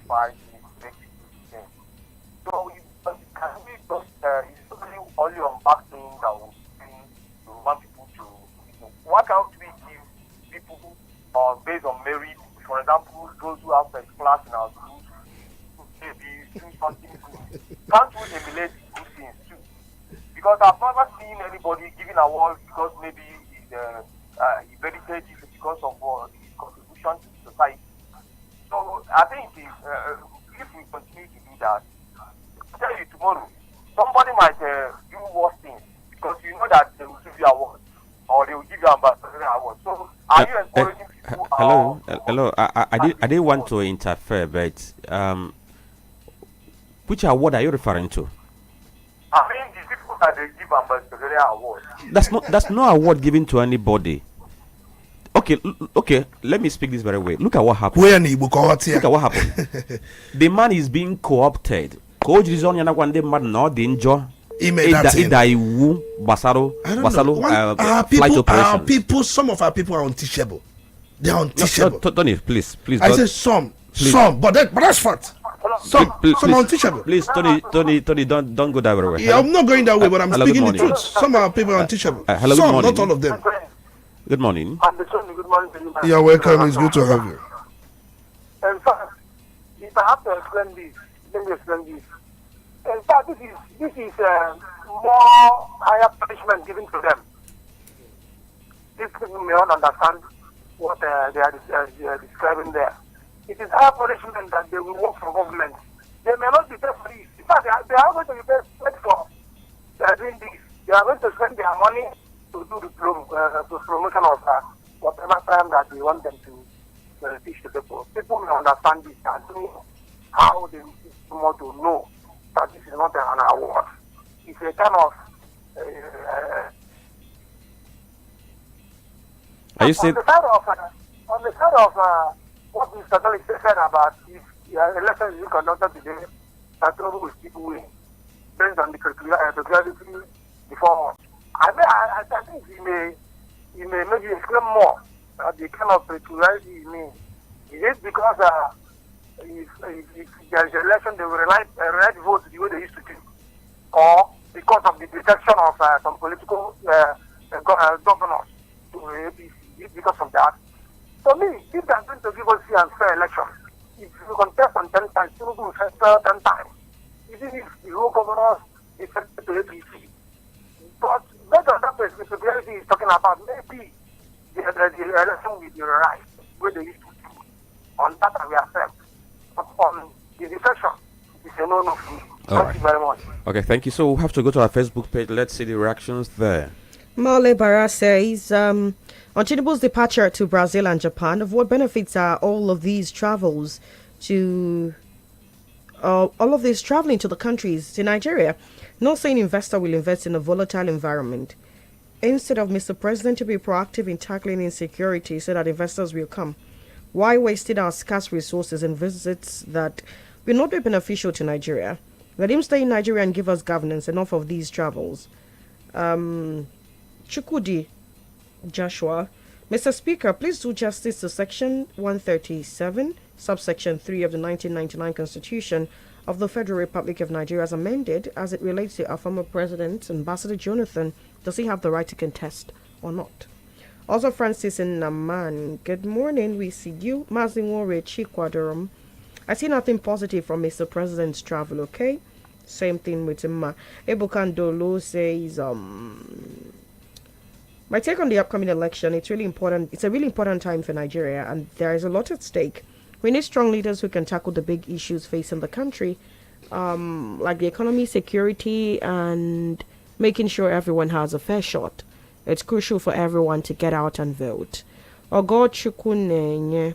qualified to make it. So can we just it's only on back things that we want people to. Why can't we give people based on merit? For example, those who have first class in our schools, maybe do something good. Can't we emulate good things too? Because I've never seen anybody giving awards because maybe he benefited because of his contribution to society. So I think if we continue to do that, I'll tell you tomorrow, somebody might do worse things because you know that they will give you awards or they will give you ambassador awards. So are you encouraging people? Hello. I didn't want to interfere, but which award are you referring to? I mean, the people that they give ambassador awards. That's no award given to anybody. Okay. Let me speak this very way. Look at what happened. Look at what happened. The man is being co-opted. Some of our people are unteachable. They are unteachable. No, Tony, please. I say some, but that's fact. Some are unteachable. Please, Tony, don't go that way. Yeah, I'm not going that way, but I'm speaking the truth. Some of our people are unteachable. Hello, some, not all of them. Good morning. Good morning to you, man. You're welcome. It's good to have you. In fact, if I have to explain this, let me explain this. In fact, this is more higher punishment given to them. These people may not understand what they are describing there. It is higher punishment that they will work for government. They may not be paid for this. In fact, they are going to be paid for doing this. They are going to spend their money to do the promotion of whatever time that we want them to teach the people. People may understand this and know how they want to know that this is not an award. It's a kind of are you saying on the side of what Mr. Dolly said about if elections is conducted today, that trouble will keep winning based on the peculiarity before. I think he may maybe explain more the kind of peculiarity he means. Is it because if there is an election, they will write votes the way they used to do, or because of the detection of some political governors to APC, because of that? For me, if they are going to give us free and fair election, if you contest on 10 times, you will fair 10 times. Even if the whole governors is to APC. But based on that responsibility is talking about, maybe the election will be right where they used to do. On that we accept. But on the discussion, it's a no for me. Thank you very much. Okay, thank you. So we have to go to our Facebook page. Let's see the reactions there. Male Barra says, on Tinubu's departure to Brazil and Japan, of what benefits are all of these travels to all of this traveling to the countries to Nigeria? Not saying investor will invest in a volatile environment. Instead of Mr. President to be proactive in tackling insecurity so that investors will come. Why wasting our scarce resources in visits that will not be beneficial to Nigeria? Let him stay in Nigeria and give us governance. Enough of these travels. Chukudi Joshua, Mr. Speaker, please do justice to Section 137, subsection 3 of the 1999 Constitution of the Federal Republic of Nigeria as amended as it relates to our former president, Ambassador Jonathan. Does he have the right to contest or not? Also, Francis in Naman, good morning. We see you. Mazinwore Chikwadorum. I see nothing positive from Mr. President's travel, okay? Same thing with him. Ebukandolo says, my take on the upcoming election, it's really important. It's a really important time for Nigeria, and there is a lot at stake. We need strong leaders who can tackle the big issues facing the country, like the economy, security, and making sure everyone has a fair shot. It's crucial for everyone to get out and vote. Ogo Chukunenye.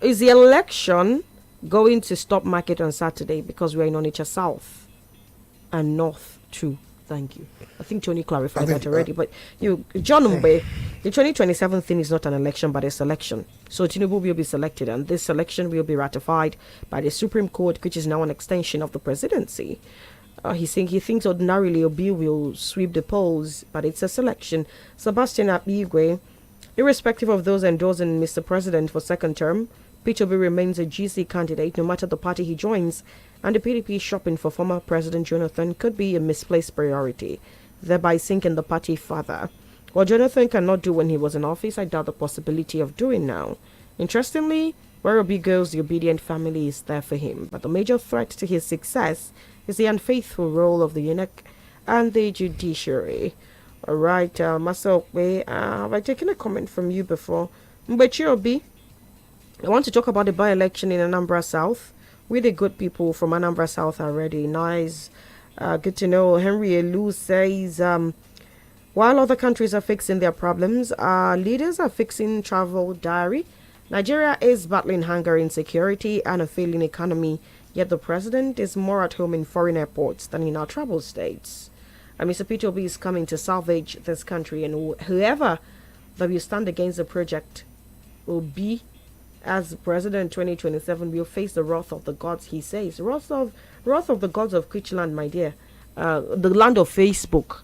Is the election going to stop market on Saturday because we're in Onitsha South and North too? Thank you. I think Tony clarified that already. But John Mbe, the 2027 thing is not an election but a selection. So Tinubu will be selected, and this selection will be ratified by the Supreme Court, which is now an extension of the presidency. He thinks ordinarily Obi will sweep the polls, but it's a selection. Sebastian Abigwe, Irrespective of those endorsing Mr. President for second term, Peter Obi remains a GC candidate no matter the party he joins, and the PDP shopping for former President Jonathan could be a misplaced priority, thereby sinking the party further. What Jonathan cannot do when he was in office, I doubt the possibility of doing now. Interestingly, where Obi goes, the obedient family is there for him, but the major threat to his success is the unfaithful role of the eunuch and the judiciary. All right, Master Okwe, have I taken a comment from you before? Mbechi Obi, I want to talk about the by-election in Anambra South. We're the good people from Anambra South already. Nice. Good to know. Henry Elu says, while other countries are fixing their problems, our leaders are fixing travel diary. Nigeria is battling hunger, insecurity, and a failing economy, yet the president is more at home in foreign airports than in our travel states. And Mr. Peter Obi is coming to salvage this country, and whoever that will stand against the project will be, as President 2027, will face the wrath of the gods, he says. Wrath of the gods of Kuchland, my dear. The land of Facebook.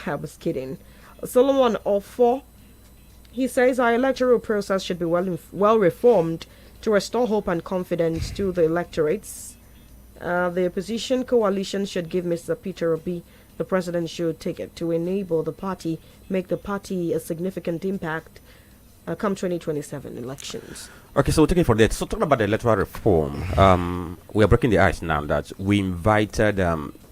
I was kidding. Solomon Ofo, he says our electoral process should be well reformed to restore hope and confidence to the electorates. The opposition coalition should give Mr. Peter Obi the president should take it to enable the party, make the party a significant impact come 2027 elections. Okay, so take it for that. So talking about the electoral reform, we are breaking the ice now that we invited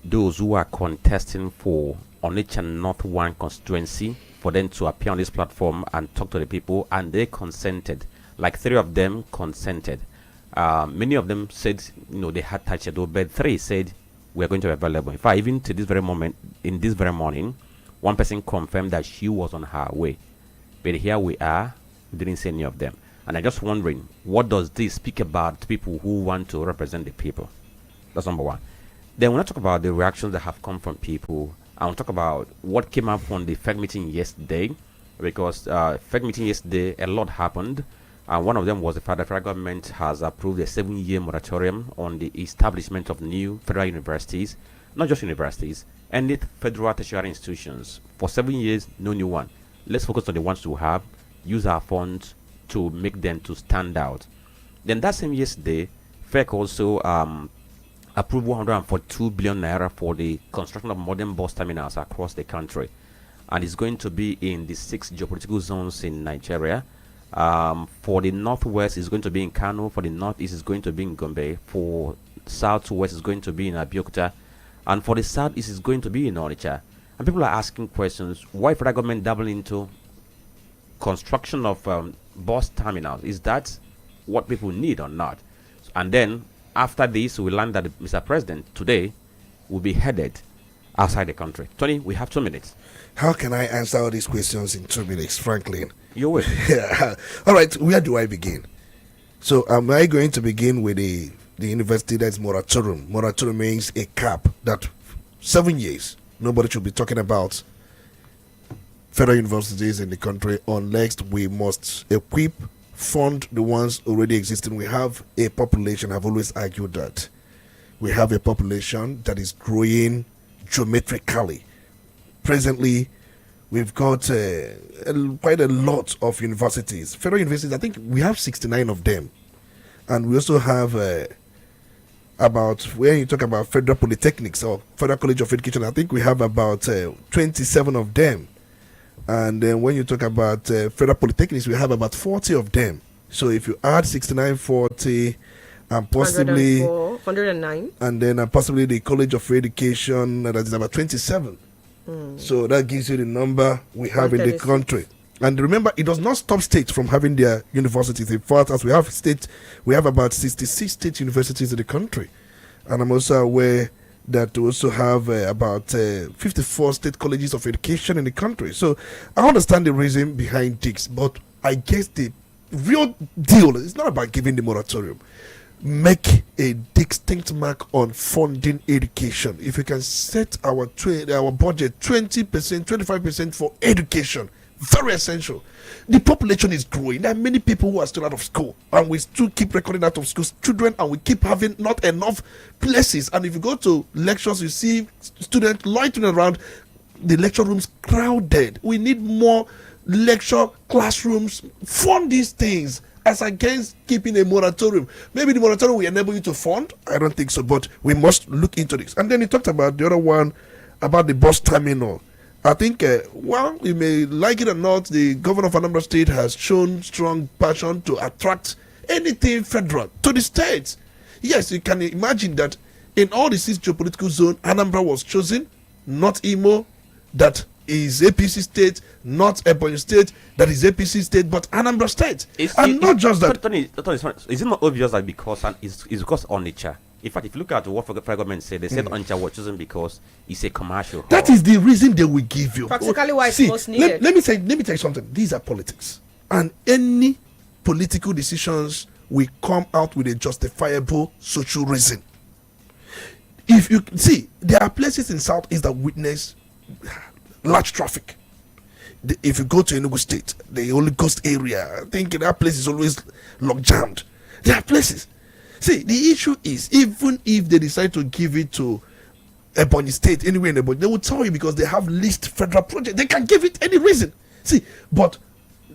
those who are contesting for Onitsha North 1 constituency for them to appear on this platform and talk to the people, and they consented. Like 3 of them consented. Many of them said, they had touched it, but 3 said we are going to be available. In fact, even to this very moment, in this very morning, one person confirmed that she was on her way. But here we are, we didn't see any of them. And I'm just wondering, what does this speak about people who want to represent the people? That's number one. Then when I talk about the reactions that have come from people, I want to talk about what came up from the FEC meeting yesterday, because FEC meeting yesterday, a lot happened. One of them was the federal government has approved a 7-year moratorium on the establishment of new federal universities, not just universities, and federal tertiary institutions. For 7 years, no new one. Let's focus on the ones we have, use our funds to make them to stand out. Then that same yesterday, FEC also approved 142 billion naira for the construction of modern bus terminals across the country, and it's going to be in the 6 geopolitical zones in Nigeria. For the northwest, it's going to be in Kano. For the northeast, it's going to be in Gombe. For southwest, it's going to be in Abeokuta, and for the southeast, it's going to be in Onitsha. And people are asking questions: why federal government doubling into construction of bus terminals? Is that what people need or not? And then after this, we learned that Mr. President today will be headed outside the country. Tony, we have 2 minutes. How can I answer all these questions in 2 minutes, Franklin? You will. Yeah. All right, where do I begin? So am I going to begin with the university that's moratorium? Moratorium means a cap that 7 years, nobody should be talking about federal universities in the country unless we must equip, fund the ones already existing. We have a population, I've always argued that we have a population that is growing geometrically. Presently, we've got quite a lot of universities. Federal universities, I think we have 69 of them. And we also have about, when you talk about federal polytechnics or Federal College of Education, I think we have about 27 of them. And then when you talk about federal polytechnics, we have about 40 of them. So if you add 69, 40, and possibly 109, and then possibly the College of Education, that is about 27. So that gives you the number we have in the country. And remember, it does not stop states from having their universities. In fact, as we have states, we have about 66 state universities in the country. And I'm also aware that we also have about 54 state colleges of education in the country. So I understand the reason behind this, but I guess the real deal is not about giving the moratorium. Make a distinct mark on funding education. If we can set our budget 20%, 25% for education, very essential. The population is growing. There are many people who are still out of school, and we still keep recording out of school children, and we keep having not enough places. And if you go to lectures, you see students loitering around, the lecture rooms crowded. We need more lecture classrooms, fund these things as against keeping a moratorium. Maybe the moratorium will enable you to fund. I don't think so, but we must look into this. And then he talked about the other one, about the bus terminal. I think, well, you may like it or not, the governor of Anambra State has shown strong passion to attract anything federal to the states. Yes, you can imagine that in all the 6 geopolitical zones, Anambra was chosen, not Imo, that is APC state, not Ebonyi state, that is APC state, but Anambra state. Not just that. Tony, is it not obvious that because it's because Onitsha? In fact, if you look at what the federal government said, they said Onitsha was chosen because it's a commercial hub. That is the reason they will give you. Practically why it's most needed. Let me tell you something. These are politics. And any political decisions will come out with a justifiable social reason. If you see, there are places in Southeast that witness large traffic. If you go to Enugu State, the Holy Ghost area, I think that place is always locked jammed. There are places. See, the issue is, even if they decide to give it to Ebonyi State, anywhere in Ebonyi, they will tell you because they have leased federal project. They can give it any reason. See, but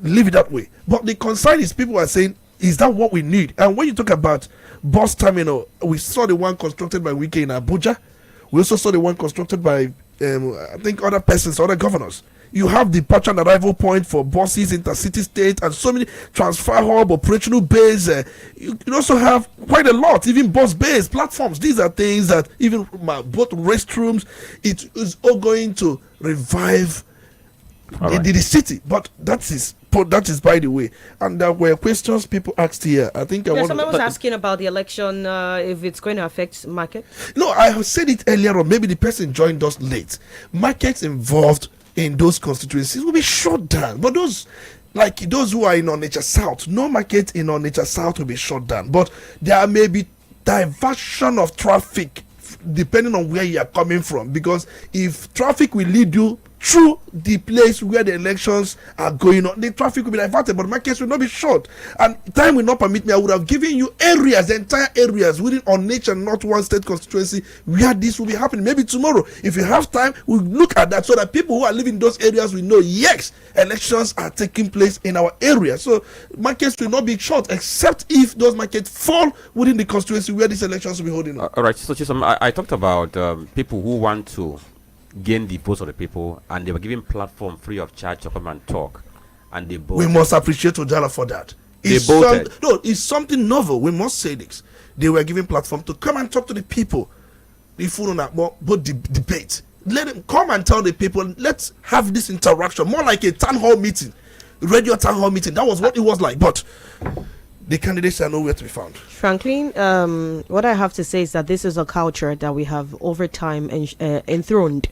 leave it that way. But the concern is, people are saying, is that what we need? And when you talk about bus terminal, we saw the one constructed by Wike in Abuja. We also saw the one constructed by I think other persons, other governors. You have departure and arrival point for buses, intercity state, and so many transfer hub, operational base. You also have quite a lot, even bus base platforms. These are things that even both restrooms, it is all going to revive the city. But that is by the way. And there were questions people asked here. I think someone was asking about the election, if it's going to affect market. No, I have said it earlier on. Maybe the person joined us late. Markets involved in those constituencies will be shut down. But those who are in Onitsha South, no market in Onitsha South will be shut down. But there may be diversion of traffic depending on where you are coming from. Because if traffic will lead you through the place where the elections are going on, the traffic will be diverted, but markets will not be short. And time will not permit me. I would have given you areas, the entire areas within Onitsha, not one state constituency, where this will be happening. Maybe tomorrow, if you have time, we'll look at that so that people who are living in those areas will know, yes, elections are taking place in our area. So markets will not be short, except if those markets fall within the constituency where these elections will be holding on. All right, so Chisom, I talked about people who want to gain the votes of the people, and they were given platform free of charge to come and talk, and they voted. We must appreciate Udala for that. They voted. It's something novel. We must say this. They were given platform to come and talk to the people. If we don't but debate, let them come and tell the people. Let's have this interaction, more like a town hall meeting, radio town hall meeting. That was what it was like. But the candidates are nowhere to be found. Franklin, what I have to say is that this is a culture that we have over time enthroned.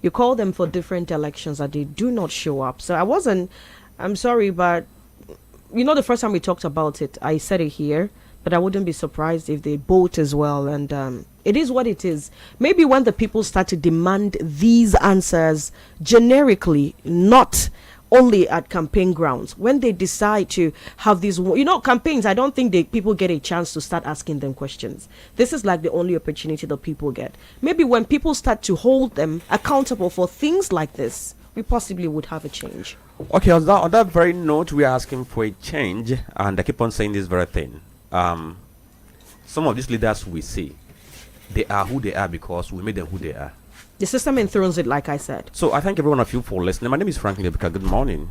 You call them for different elections and they do not show up. So I'm sorry, but the first time we talked about it, I said it here, but I wouldn't be surprised if they vote as well. And it is what it is. Maybe when the people start to demand these answers generically, not only at campaign grounds, when they decide to have these campaigns, I don't think people get a chance to start asking them questions. This is like the only opportunity that people get. Maybe when people start to hold them accountable for things like this, we possibly would have a change. Okay, on that very note, we are asking for a change, and I keep on saying this very thing. Some of these leaders we see, they are who they are because we made them who they are. The system enthrones it, like I said. So I thank every one of you for listening. My name is Franklin Lebika. Good morning.